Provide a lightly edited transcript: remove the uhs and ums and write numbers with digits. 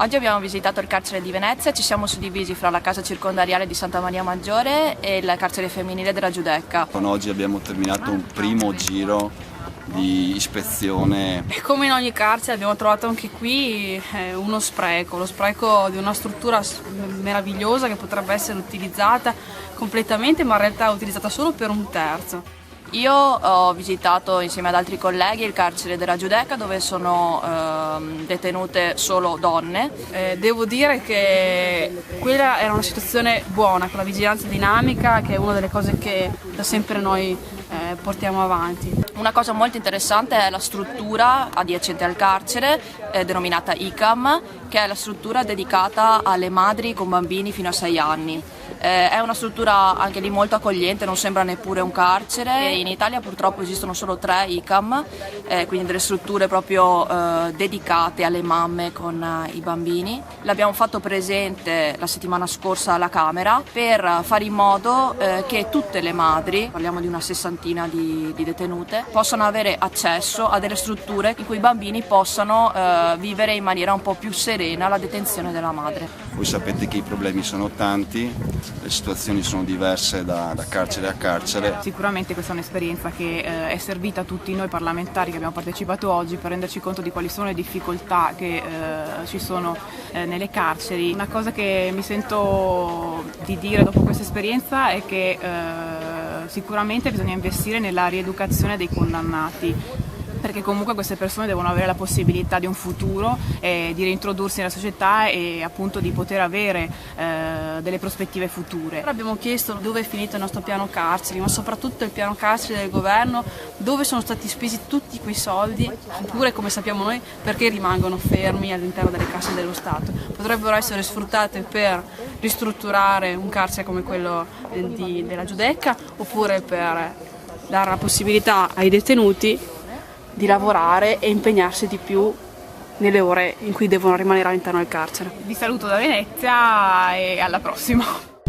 Oggi abbiamo visitato il carcere di Venezia, ci siamo suddivisi fra la casa circondariale di Santa Maria Maggiore e il carcere femminile della Giudecca. Oggi abbiamo terminato un primo giro di ispezione. E come in ogni carcere abbiamo trovato anche qui lo spreco di una struttura meravigliosa che potrebbe essere utilizzata completamente, ma in realtà è utilizzata solo per un terzo. Io ho visitato insieme ad altri colleghi il carcere della Giudecca, dove sono detenute solo donne. Devo dire che quella era una situazione buona, con la vigilanza dinamica, che è una delle cose che da sempre noi portiamo avanti. Una cosa molto interessante è la struttura adiacente al carcere, denominata ICAM, che è la struttura dedicata alle madri con bambini fino a 6 anni. È una struttura anche lì molto accogliente, non sembra neppure un carcere. In Italia purtroppo esistono solo 3 ICAM, quindi delle strutture proprio dedicate alle mamme con i bambini. L'abbiamo fatto presente la settimana scorsa alla Camera per fare in modo che tutte le madri, parliamo di una 60ina di detenute, possano avere accesso a delle strutture in cui i bambini possano vivere in maniera un po' più serena la detenzione della madre. Voi sapete che i problemi sono tanti, le situazioni sono diverse da carcere a carcere. Sicuramente questa è un'esperienza che è servita a tutti noi parlamentari che abbiamo partecipato oggi per renderci conto di quali sono le difficoltà che ci sono nelle carceri. Una cosa che mi sento di dire dopo questa esperienza è che sicuramente bisogna investire nella rieducazione dei condannati, perché comunque queste persone devono avere la possibilità di un futuro, di reintrodursi nella società e appunto di poter avere delle prospettive future. Abbiamo chiesto dove è finito il nostro piano carceri, ma soprattutto il piano carceri del governo, dove sono stati spesi tutti quei soldi, oppure come sappiamo noi perché rimangono fermi all'interno delle casse dello Stato. Potrebbero essere sfruttate per ristrutturare un carcere come quello della Giudecca, oppure per dare la possibilità ai detenuti di lavorare e impegnarsi di più nelle ore in cui devono rimanere all'interno del carcere. Vi saluto da Venezia e alla prossima!